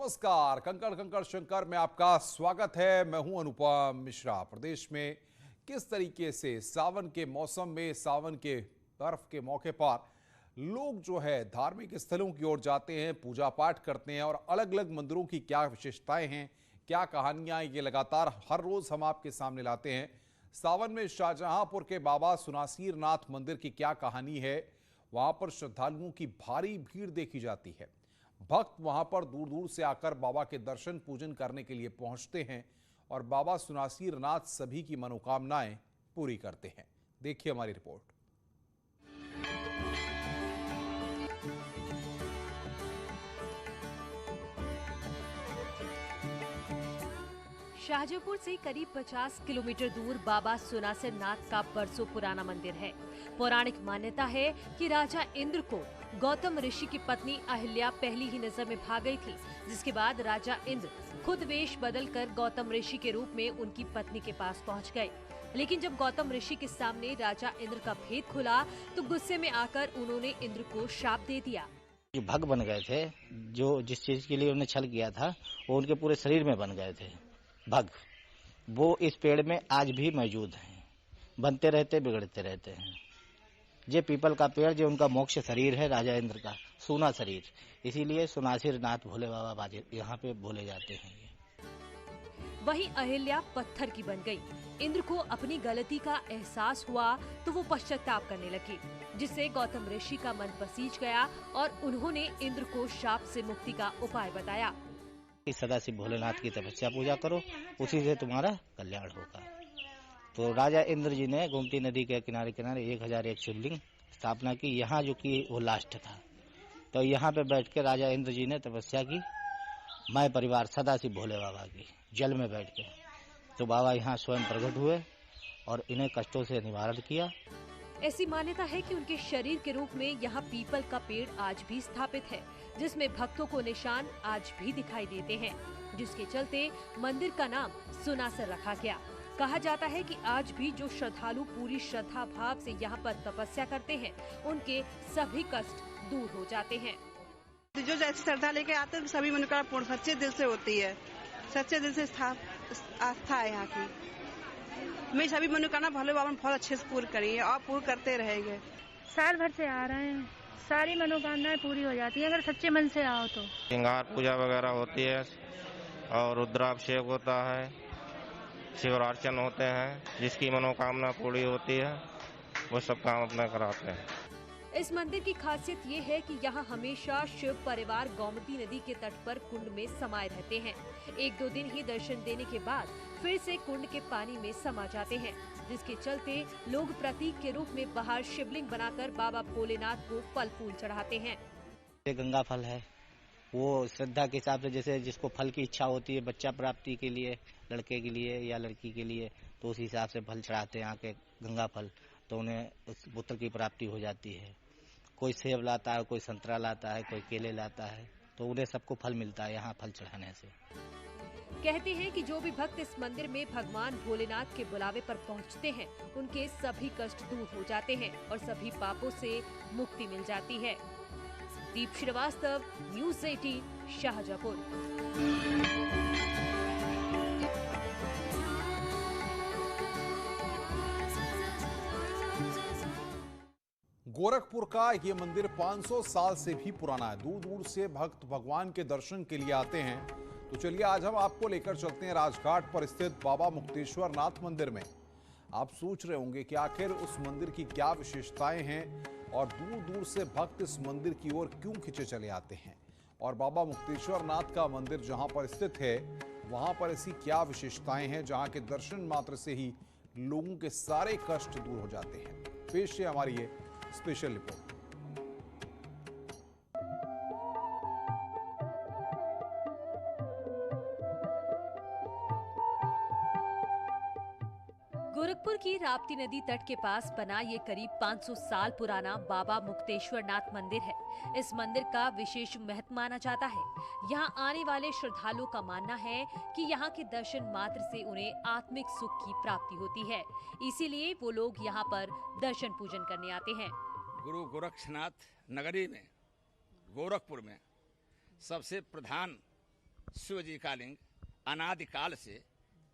नमस्कार, कंकड़ कंकड़ शंकर में आपका स्वागत है। मैं हूं अनुपम मिश्रा। प्रदेश में किस तरीके से सावन के मौसम में, सावन के बर्फ के मौके पर लोग जो है धार्मिक स्थलों की ओर जाते हैं, पूजा पाठ करते हैं और अलग अलग मंदिरों की क्या विशेषताएं हैं, क्या कहानियां, ये लगातार हर रोज हम आपके सामने लाते हैं। सावन में शाहजहांपुर के बाबा सुनासीर नाथ मंदिर की क्या कहानी है, वहां पर श्रद्धालुओं की भारी भीड़ देखी जाती है। भक्त वहां पर दूर दूर से आकर बाबा के दर्शन पूजन करने के लिए पहुंचते हैं और बाबा सुनासीर नाथ सभी की मनोकामनाएं पूरी करते हैं। देखिए हमारी रिपोर्ट। शाहजहांपुर से करीब 50 किलोमीटर दूर बाबा सुनासीर नाथ का बरसों पुराना मंदिर है। पौराणिक मान्यता है कि राजा इंद्र को गौतम ऋषि की पत्नी अहिल्या पहली ही नजर में भा गई थी, जिसके बाद राजा इंद्र खुद वेश बदलकर गौतम ऋषि के रूप में उनकी पत्नी के पास पहुंच गए। लेकिन जब गौतम ऋषि के सामने राजा इंद्र का भेद खुला तो गुस्से में आकर उन्होंने इंद्र को शाप दे दिया। जो भग बन गए थे, जो जिस चीज के लिए उन्हें छल किया था वो उनके पूरे शरीर में बन गए थे भग। वो इस पेड़ में आज भी मौजूद हैं, बनते रहते बिगड़ते रहते हैं। ये पीपल का पेड़ जो उनका मोक्ष शरीर है, राजा इंद्र का सूना शरीर, इसीलिए सुनासीर नाथ भोले बाबा यहाँ पे भोले जाते हैं। वहीं अहिल्या पत्थर की बन गई। इंद्र को अपनी गलती का एहसास हुआ तो वो पश्चाताप करने लगे, जिससे गौतम ऋषि का मन पसीज गया और उन्होंने इंद्र को शाप से मुक्ति का उपाय बताया। सदाशिव भोलेनाथ की तपस्या पूजा करो, उसी से तुम्हारा कल्याण होगा। तो राजा इंद्र जी ने गोमती नदी के किनारे किनारे 1001 शिवलिंग स्थापना की। यहाँ जो कि वो लास्ट था, तो यहाँ पे बैठ के राजा इंद्र जी ने तपस्या की। मैं परिवार सदाशिव भोले बाबा की जल में बैठ के, तो बाबा यहाँ स्वयं प्रकट हुए और इन्हें कष्टों से निवारण किया। ऐसी मान्यता है कि उनके शरीर के रूप में यहाँ पीपल का पेड़ आज भी स्थापित है, जिसमें भक्तों को निशान आज भी दिखाई देते हैं, जिसके चलते मंदिर का नाम सुनासीर रखा गया। कहा जाता है कि आज भी जो श्रद्धालु पूरी श्रद्धा भाव से यहाँ पर तपस्या करते हैं, उनके सभी कष्ट दूर हो जाते हैं। जो जैसी श्रद्धा लेके आते हैं सभी मनोकामना पूर्ण सच्चे दिल से होती है। सच्चे दिल से आस्था है यहाँ की। मैं सभी मनोकामना भोले बाबा ने बहुत अच्छे से पूर्ण करी है और पूर्ण करते रहेंगे। साल भर से आ रहे हैं, सारी मनोकामनाएं पूरी हो जाती है अगर सच्चे मन से आओ तो। श्रृंगार पूजा वगैरह होती है और रुद्राभिषेक होता है, शिवरार्चन होते हैं, जिसकी मनोकामना पूरी होती है वो सब काम अपना कराते हैं। इस मंदिर की खासियत ये है कि यहाँ हमेशा शिव परिवार गोमती नदी के तट पर कुंड में समाये रहते हैं। 1-2 दिन ही दर्शन देने के बाद फिर से कुंड के पानी में समा जाते हैं, जिसके चलते लोग प्रतीक के रूप में बाहर शिवलिंग बनाकर बाबा भोलेनाथ को फल फूल चढ़ाते हैं। ये गंगा फल है, वो श्रद्धा के हिसाब से, जैसे जिसको फल की इच्छा होती है बच्चा प्राप्ति के लिए, लड़के के लिए या लड़की के लिए, तो उस हिसाब से फल चढ़ाते हैं आके गंगा फल, तो उन्हें उस पुत्र की प्राप्ति हो जाती है। कोई सेब लाता है, कोई संतरा लाता है, कोई केले लाता है, तो उन्हें सबको फल मिलता है यहाँ फल चढ़ाने से। कहते हैं कि जो भी भक्त इस मंदिर में भगवान भोलेनाथ के बुलावे पर पहुँचते हैं, उनके सभी कष्ट दूर हो जाते हैं और सभी पापों से मुक्ति मिल जाती है। दीप श्रीवास्तव, न्यूज़ 18, शाहजहांपुर। गोरखपुर का ये मंदिर 500 साल से भी पुराना है। दूर दूर से भक्त भगवान के दर्शन के लिए आते हैं। तो चलिए आज हम आपको लेकर चलते हैं राजघाट पर स्थित बाबा मुक्तेश्वर नाथ मंदिर में। आप सोच रहे होंगे कि आखिर उस मंदिर की क्या विशेषताएं हैं और दूर दूर से भक्त इस मंदिर की ओर क्यों खिंचे चले आते हैं, और बाबा मुक्तेश्वर नाथ का मंदिर जहां पर स्थित है वहां पर ऐसी क्या विशेषताएं हैं जहां के दर्शन मात्र से ही लोगों के सारे कष्ट दूर हो जाते हैं। पेश है हमारी ये स्पेशल रिपोर्ट। गोरखपुर की राप्ती नदी तट के पास बना ये करीब 500 साल पुराना बाबा मुक्तेश्वर नाथ मंदिर है। इस मंदिर का विशेष महत्व माना जाता है। यहाँ आने वाले श्रद्धालुओं का मानना है कि यहाँ के दर्शन मात्र से उन्हें आत्मिक सुख की प्राप्ति होती है, इसीलिए वो लोग यहाँ पर दर्शन पूजन करने आते हैं। गुरु गोरक्षनाथ नगरी में, गोरखपुर में सबसे प्रधान शिव जी का लिंग अनादिकाल से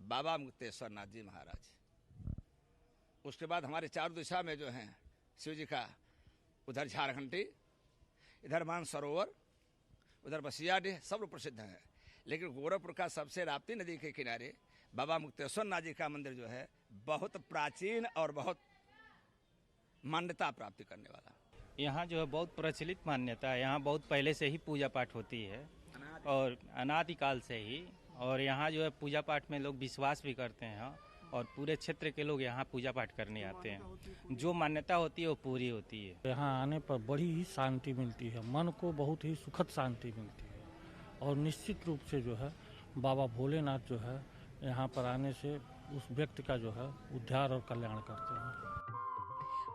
बाबा मुक्तेश्वर नाथ जी महाराज। उसके बाद हमारे चारों दिशा में जो हैं शिव जी का, उधर झारखंडी, इधर मानसरोवर, उधर बसियाडीह, सब लोग प्रसिद्ध हैं। लेकिन गोरखपुर का सबसे राप्ती नदी के किनारे बाबा मुक्तेश्वर नाथ जी का मंदिर जो है बहुत प्राचीन और बहुत मान्यता प्राप्ति करने वाला। यहाँ जो है बहुत प्रचलित मान्यता है, यहाँ बहुत पहले से ही पूजा पाठ होती है और अनादिकाल से ही, और यहाँ जो है पूजा पाठ में लोग विश्वास भी करते हैं और पूरे क्षेत्र के लोग यहाँ पूजा पाठ करने आते हैं। जो मान्यता होती है वो पूरी होती है। यहाँ आने पर बड़ी ही शांति मिलती है, मन को बहुत ही सुखद शांति मिलती है और निश्चित रूप से जो है बाबा भोलेनाथ जो है यहाँ पर आने से उस व्यक्ति का जो है उद्धार और कल्याण करते हैं।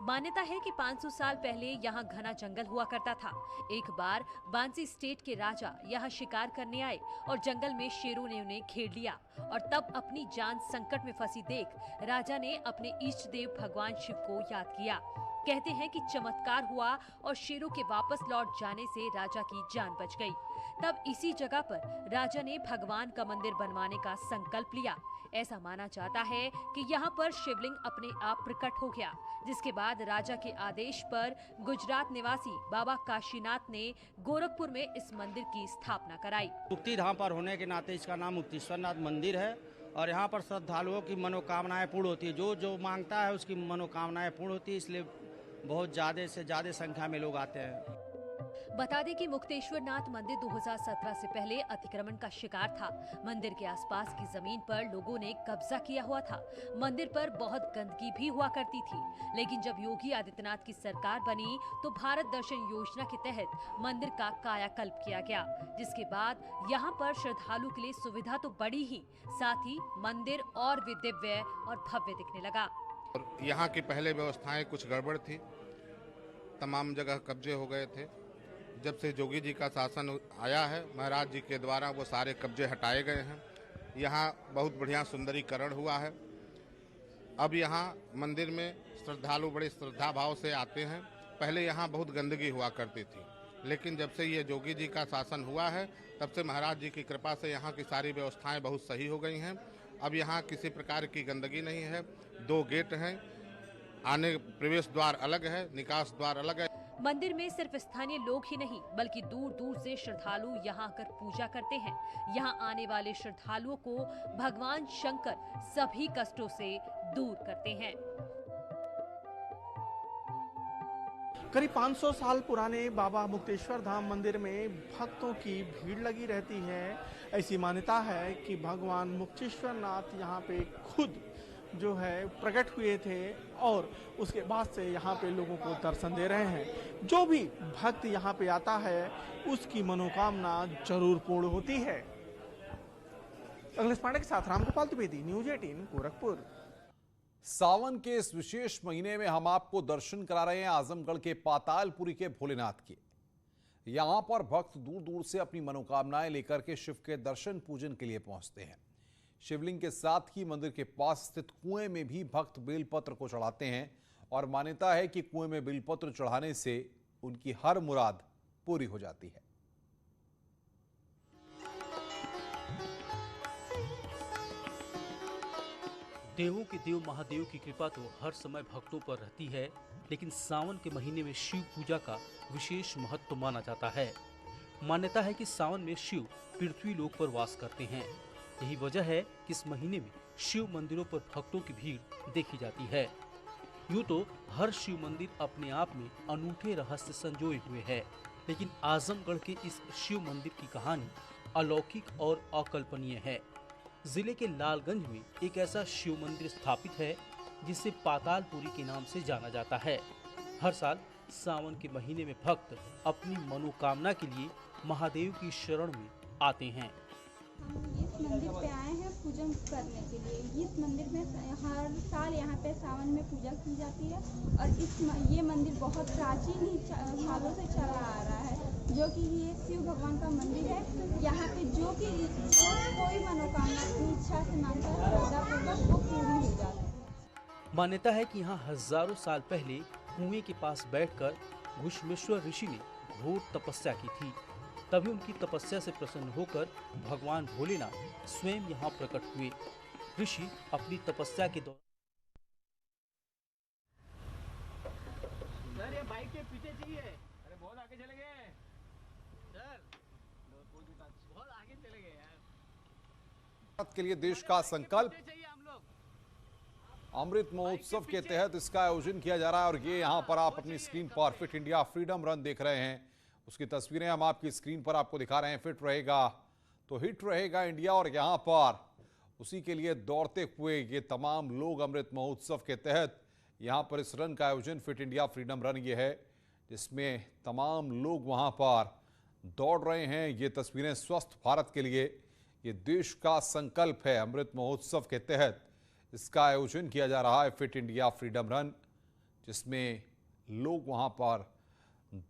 मान्यता है कि 500 साल पहले यहाँ घना जंगल हुआ करता था। एक बार बांसी स्टेट के राजा यहाँ शिकार करने आए और जंगल में शेरों ने उन्हें घेर लिया और तब अपनी जान संकट में फंसी देख राजा ने अपने इष्ट देव भगवान शिव को याद किया। कहते हैं कि चमत्कार हुआ और शेरों के वापस लौट जाने से राजा की जान बच गई। तब इसी जगह पर राजा ने भगवान का मंदिर बनवाने का संकल्प लिया। ऐसा माना जाता है कि यहाँ पर शिवलिंग अपने आप प्रकट हो गया, जिसके बाद राजा के आदेश पर गुजरात निवासी बाबा काशीनाथ ने गोरखपुर में इस मंदिर की स्थापना कराई। मुक्ति धाम पर होने के नाते इसका नाम मुक्तेश्वरनाथ मंदिर है और यहाँ पर श्रद्धालुओं की मनोकामनाएं पूर्ण होती है। जो मांगता है उसकी मनोकामनाएं पूर्ण होती है, इसलिए बहुत ज़्यादा से ज़्यादा संख्या में लोग आते हैं। बता दें कि मुक्तेश्वर नाथ मंदिर 2017 से पहले अतिक्रमण का शिकार था। मंदिर के आसपास की जमीन पर लोगों ने कब्जा किया हुआ था। मंदिर पर बहुत गंदगी भी हुआ करती थी, लेकिन जब योगी आदित्यनाथ की सरकार बनी तो भारत दर्शन योजना के तहत मंदिर का कायाकल्प किया गया, जिसके बाद यहाँ पर श्रद्धालु के लिए सुविधा तो बढ़ी ही, साथ ही मंदिर और भी दिव्य और भव्य दिखने लगा। यहाँ की पहले व्यवस्थाएं कुछ गड़बड़ थी, तमाम जगह कब्जे हो गए थे। जब से जोगी जी का शासन आया है, महाराज जी के द्वारा वो सारे कब्जे हटाए गए हैं। यहाँ बहुत बढ़िया सुंदरीकरण हुआ है। अब यहाँ मंदिर में श्रद्धालु बड़े श्रद्धा भाव से आते हैं। पहले यहाँ बहुत गंदगी हुआ करती थी, लेकिन जब से ये जोगी जी का शासन हुआ है तब से महाराज जी की कृपा से यहाँ की सारी व्यवस्थाएं बहुत सही हो गई हैं। अब यहाँ किसी प्रकार की गंदगी नहीं है। 2 गेट हैं, आने प्रवेश द्वार अलग है, निकास द्वार अलग है। मंदिर में सिर्फ स्थानीय लोग ही नहीं बल्कि दूर दूर से श्रद्धालु यहाँ आकर पूजा करते हैं। यहाँ आने वाले श्रद्धालुओं को भगवान शंकर सभी कष्टों से दूर करते हैं। करीब 500 साल पुराने बाबा मुक्तेश्वर धाम मंदिर में भक्तों की भीड़ लगी रहती है। ऐसी मान्यता है कि भगवान मुक्तेश्वर नाथ यहाँ पे खुद जो है प्रकट हुए थे और उसके बाद से यहाँ पे लोगों को दर्शन दे रहे हैं। जो भी भक्त यहाँ पे आता है उसकी मनोकामना जरूर पूर्ण होती है। अखिलेश पांडे के साथ रामगोपाल द्विवेदी, न्यूज 18 गोरखपुर। सावन के इस विशेष महीने में हम आपको दर्शन करा रहे हैं आजमगढ़ के पातालपुरी के भोलेनाथ के। यहां पर भक्त दूर दूर से अपनी मनोकामनाएं लेकर के शिव के दर्शन पूजन के लिए पहुंचते हैं। शिवलिंग के साथ ही मंदिर के पास स्थित कुएं में भी भक्त बेलपत्र को चढ़ाते हैं और मान्यता है कि कुएं में बेलपत्र चढ़ाने से उनकी हर मुराद पूरी हो जाती है। देवों के देव महादेव की कृपा तो हर समय भक्तों पर रहती है, लेकिन सावन के महीने में शिव पूजा का विशेष महत्व माना जाता है। मान्यता है कि सावन में शिव पृथ्वी लोक पर वास करते हैं। यही वजह है कि इस महीने में शिव मंदिरों पर भक्तों की भीड़ देखी जाती है। यूँ तो हर शिव मंदिर अपने आप में अनूठे रहस्य संजोए हुए है, लेकिन आजमगढ़ के इस शिव मंदिर की कहानी अलौकिक और अकल्पनीय है। जिले के लालगंज में एक ऐसा शिव मंदिर स्थापित है जिसे पातालपुरी के नाम से जाना जाता है। हर साल सावन के महीने में भक्त अपनी मनोकामना के लिए महादेव की शरण में आते हैं। इस मंदिर पे आए हैं पूजन करने के लिए। इस मंदिर में हर साल यहाँ पे सावन में पूजा की जाती है और ये मंदिर बहुत प्राचीन ही सालों से चला आ रहा है, जो कि ये शिव भगवान का मंदिर है। यहाँ पे जो कोई मनोकामना अपनी इच्छा से मांगता है श्रद्धापूर्वक वो पूरी हो जाती है। मान्यता है कि यहाँ हजारों साल पहले कुएं के पास बैठकर घुश्मेश्वर ऋषि ने घोर तपस्या की थी। तभी उनकी तपस्या से प्रसन्न होकर भगवान भोलेनाथ स्वयं यहाँ प्रकट हुए। ऋषि अपनी तपस्या के दौरान बाइक के पीछे चाहिए। अरे बहुत आगे चले गए सर, बहुत आगे चले गए यार। भारत के लिए देश का संकल्प अमृत महोत्सव के तहत इसका आयोजन किया जा रहा है और ये यहाँ पर आप अपनी स्क्रीन पर फिट इंडिया फ्रीडम रन देख रहे हैं। उसकी तस्वीरें हम आपकी स्क्रीन पर आपको दिखा रहे हैं। फिट रहेगा तो हिट रहेगा इंडिया, और यहाँ पर उसी के लिए दौड़ते हुए ये तमाम लोग अमृत महोत्सव के तहत यहाँ पर इस रन का आयोजन फिट इंडिया फ्रीडम रन ये है, जिसमें तमाम लोग वहाँ पर दौड़ रहे हैं। ये तस्वीरें स्वस्थ भारत के लिए, ये देश का संकल्प है। अमृत महोत्सव के तहत इसका आयोजन किया जा रहा है फिट इंडिया फ्रीडम रन, जिसमें लोग वहाँ पर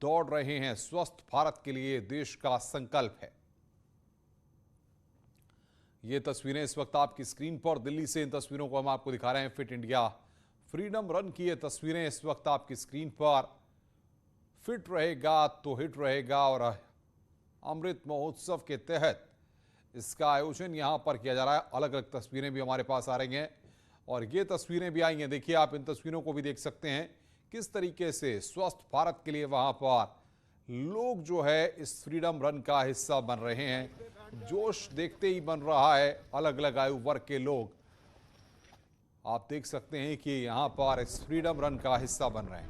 दौड़ रहे हैं। स्वस्थ भारत के लिए देश का संकल्प है। ये तस्वीरें इस वक्त आपकी स्क्रीन पर, दिल्ली से इन तस्वीरों को हम आपको दिखा रहे हैं। फिट इंडिया फ्रीडम रन की ये तस्वीरें इस वक्त आपकी स्क्रीन पर। फिट रहेगा तो हिट रहेगा, और अमृत महोत्सव के तहत इसका आयोजन यहाँ पर किया जा रहा है। अलग अलग तस्वीरें भी हमारे पास आ रही हैं और ये तस्वीरें भी आई हैं। देखिए, आप इन तस्वीरों को भी देख सकते हैं किस तरीके से स्वस्थ भारत के लिए वहाँ पर लोग जो है इस फ्रीडम रन का हिस्सा बन रहे हैं। जोश देखते ही बन रहा है। अलग अलग आयु वर्ग के लोग आप देख सकते हैं कि यहाँ पर इस फ्रीडम रन का हिस्सा बन रहे हैं।